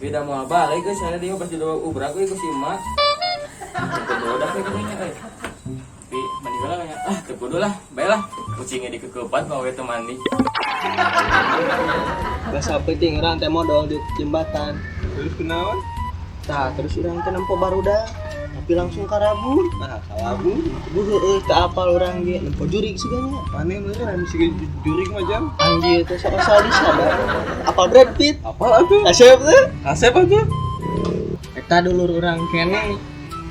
Tapi udah mau balik guys, saya dia pas udah ubrak gue si emak. Udah kayak gini ya. Tapi mandi lah ya. Tekudu lah, baiklah. Kucingnya dikekepan bawa itu mandi. Bahasa penting orang teh modal di jembatan. Terus kenaon? Tah, terus orang teh nempo barudak. Tapi langsung karabun. Nah, kalabun. Heueuh teu apal urang ge nempo jurig siganya. Maneh meureun misi jurig mah jam. Anjir teh sok asal disada. Apal Brad Pitt. Apal atuh? Asep teh. Asep atuh. Eta dulur urang kene.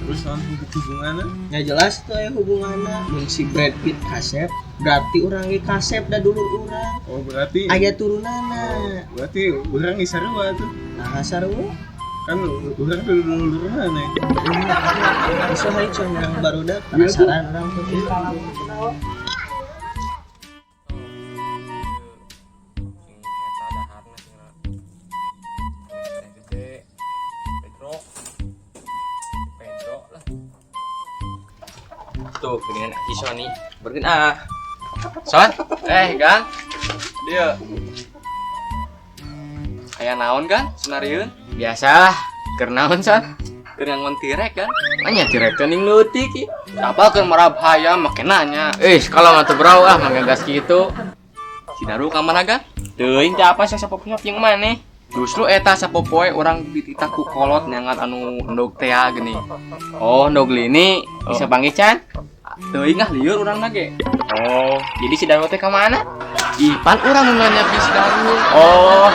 Terus naon hubunganna? Ya jelas tuh ya hubunganna. Mun si Brad Pitt kasep, berarti urang ge kasep da dulur urang. Oh, berarti Aya turunanna. berarti urang geus sarua atuh. Nah, sarua. Kan urang dulu maneh. Bisa hari cuma yang barudak penasaran orang tuh. Tuh, dengan si Sony bergen Son, Gang. Dia kayak naon kan senariun? Biasa, keur naon Son? Keur ngangon tirek kan? Anya tirek teh ning leutik ieu. Apa keur marab hayam make nanya. Kalau mah teu brau manggagas kitu. Sinaru ka mana kan? Teuing teh apa sapopoe yang maneh? Justru eta sapopoe orang dititah ku kolot nyangat anu endog teh gini. Oh, endog lini bisa panggil Can? Teuing lieur urang nage. Oh, jadi si Darwo teh ka mana? Ipan urang nanya si Darwo. Oh.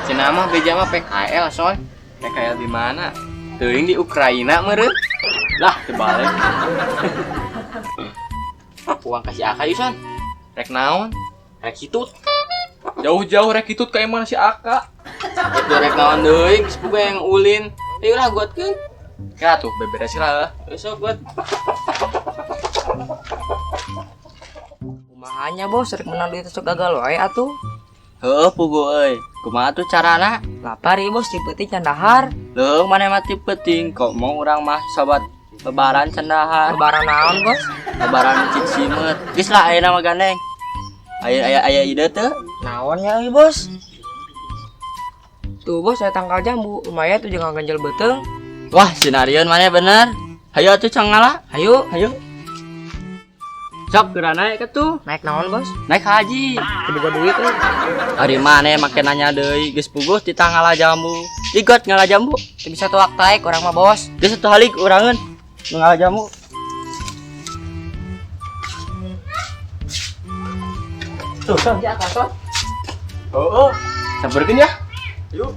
Cenah mah beja mah PKL soy. PKL di mana? Teuing di Ukraina meureun. Lah, teu balik. Uang kasih Aka ieu son. Rek naon? Rek hitut. Jauh-jauh rek hitut ka mana si Aka. Itu rek naon deui geus boga yang ulin. Ayo lah guatkeun. Ya tuh beberes lah. Besok buat. Kumahanya bos, rek menang duit sok gagal wae atuh. Heuh pugu euy. Kumaha tuh carana? Lapar ieu bos tipeutih can dahar. Leuh maneh mah ti penting kok mau urang mah sobat lebaran can dahar. Lebaran naon bos? Lebaran cik simet. Geus lah ayeuna mah gandeng. Aya ide teu? Naon ya ieu bos? Tuh bos saya tangkal jambu, lumayan tuh jangan ganjel beteung. Wah, sinarion maneh bener. Hayu atuh cang ngalah. Hayu, Sok geura naik ke tuh. naik naon bos? Naik haji. Kedua duit tuh. Ari maneh make nanya deui geus puguh ti ngalah jambu. Igot ngalah jambu. Teu bisa tuak taek orang mah bos. Geus satu halik urangeun ngalah jambu. Tuh, son di atas, son. Oh. Sabarkeun ya. Yuk.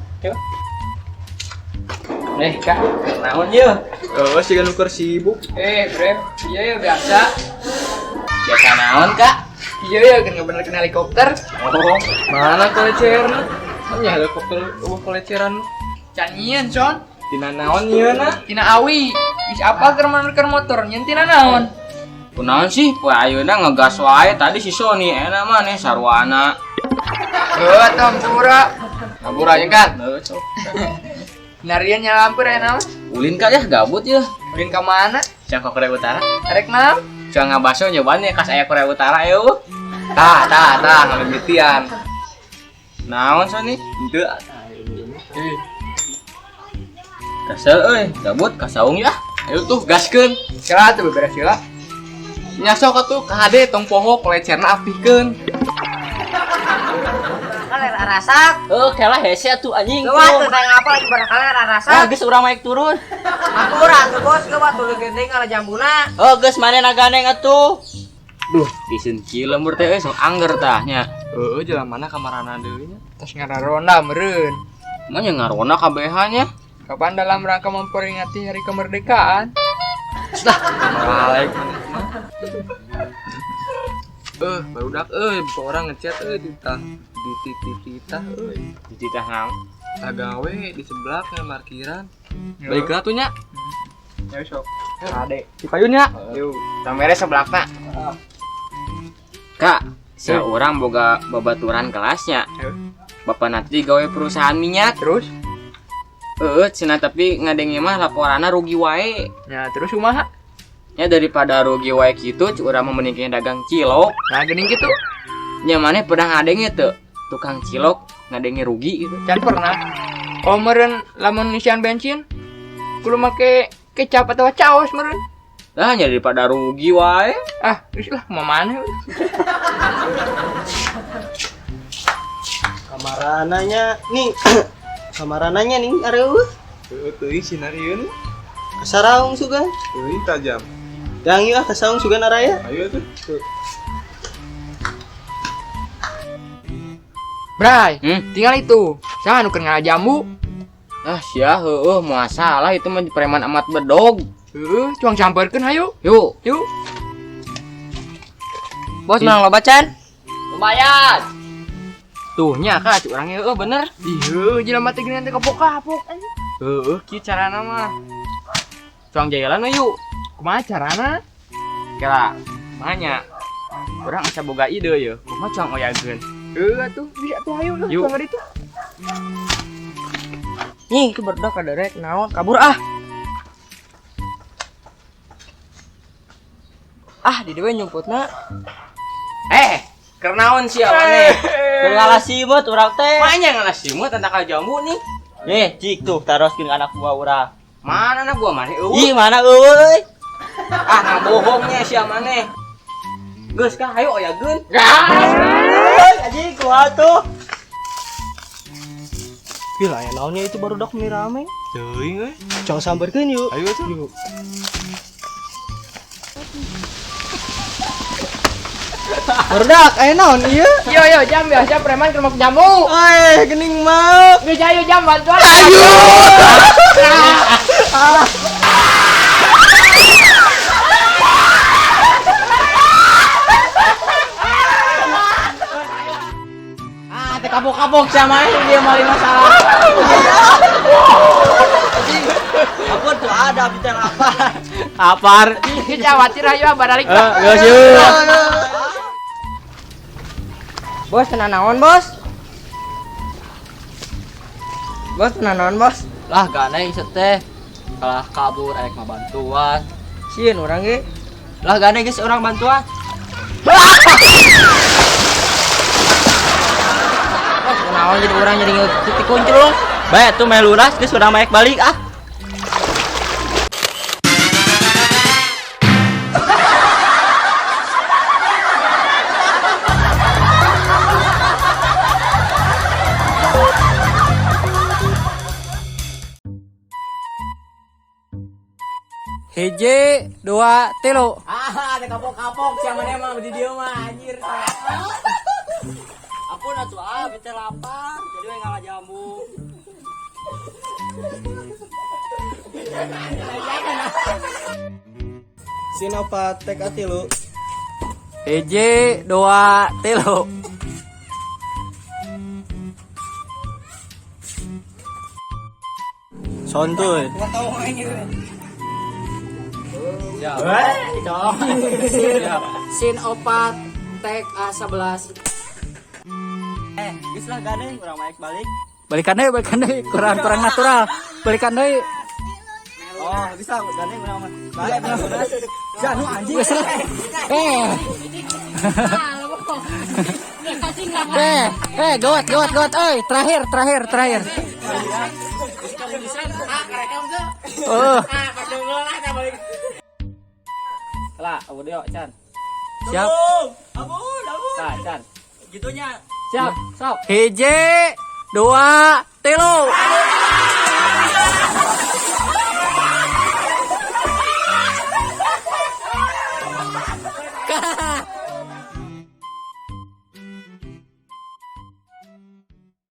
Kak, naon ieu? Oh, siga nuker sibuk. Brem, iya biasa. Biasa naon, Kak? Iya kan bener kena helikopter. Oh, mana koleceran? Anya helikopter koleceran. Canyian son. Tina naon ieu na? Tina awi. Is apa keur motor nyen tina naon? Kunaon sih? Poe ayeuna ngegas wae tadi si Sony enak maneh sarwana. Tampura. Kabur aja kan? Narian nyalampir enak. Ulin Kak ya gabut ya. Ulin ka mana? Cang ka Korea Utara. Arek naon? Cang ngabaso nyobaan ya kas aya Korea Utara yeuh. Tah, ngamimitian. Naon Sony? Henteu. Kasel euy, gabut ka saung ya. Ayo tuh gaskeun. Sila tuh beberes sila. Nya sok atuh ka hade tong poho kolecerna apikeun. Kaler arasak. Kela hese atuh anjing. Gawat tuh tanya apa lagi pada kaler arasak. Geus urang maek turun. Aturan tuh bos, gawat tuh gendeng ngala jambuna. Geus maneh nagandeng atuh. Duh, diseunci lembur teh sok angger tah nya. Heeh, jalan mana kamarana deui nya? Tos ngararonda meureun. Mah nya ngarona KBH nya. Kapan dalam rangka memperingati hari kemerdekaan? Balik maneh. Barudak orang ngechat dititah Dititah naon? tagawe di sebelah ke parkiran. Balik lah tuh nya. Ya sok. Ade. Di payunnya. Yuk, kamera sebelakna. Kak, seorang boga babaturan kelasnya. Bapak nanti gawe perusahaan minyak. Terus? Cenah tapi ngadenge mah laporanna rugi wae. Ya, terus kumaha? Ya daripada rugi wae kitu, urang mah mending dagang cilok. Nah, geuning kitu. Nya maneh pernah ngadenge teu? tukang cilok ngadengi rugi gitu. Can pernah. Oh meureun lamun isian bensin kudu make kecap atau caos meureun. Lah nya daripada rugi wae. Ah, geus lah mau maneh. Kamarananya nih. Kamarananya nih areuh. Teuing sinarieun. Kasaraung sugan. Teuing tajam. Yang ieu kasaung sugan araya. Ayo tuh. Bray, tinggal itu. Jangan nuker ngalah jambu. Ah, sia heueuh masalah itu mah preman amat bedog. Cuang camperkeun hayu. Yuk. Bos menang loba can? Lumayan. Tuh nya ka cuk urang heueuh bener. Iya, jelema teh geuning teh kapok-kapok anjing. Heueuh kieu carana mah. Cuang jayalan we yuk. Kumaha carana? Kira mahanya. Urang asa boga ide ye. Kumaha cuang oyageun. Atuh bisa tuh ayo lah cuang itu. Nih, itu berdak ada rek naon kabur ah. Ah, di dewe nyumputna. Kernaon sia maneh? Keur ngalasimut urang teh. Manya ngalasimut tentang jambu nih. Nih, cik tuh taroskeun anak buah urang. Mana anak gua maneh eueuh? Ih, mana euy? Ah, ngabohongnya sia maneh. Geus ka hayu oyageun. Anjing kumaha tuh? Gila ya naonnya itu baru dak rame. Teuing euy. Cong samberkeun yuk. Ayo tuh. Barudak aya naon ieu? Yo jam biasa preman ke rumah jambu. Gening mau. Geus ayo jam bantuan. Ayo. Teh kapok-kapok sama dia mali masalah. Aku tuh ada bicara apa? Apar. Geus khawatir ayo balik. Geus yuk. Bos tenan naon, Bos? Bos tenan naon, Bos? Lah ganeng teh. Kalah kabur rek ngabantuan. Sieun urang ge. Lah ganeng geus urang bantuan. Naon jadi urang jadi titik kuncul. Bae tuh meh lunas geus urang maek balik ah. Hiji, dua, tilu. Ada kapok-kapok siapa maneh mah di dieu mah anjir. Ampun atuh bete lapar, jadi we ngalah jambu. Sinopat tek atilu. Hiji, dua, tilu. Sontuy. Sin opat, tek A11. Geus lah ganeng urang maek balik. Balikan deui, kurang natural. Balikan deui. Oh, bisa ganeng urang mah. Balik lunas. Janu anjing. Gawat, euy, terakhir. Lah, abu deo can. Siap. Ampun. Tah can. Gitunya. Siap, sok. Hiji, dua, tilu.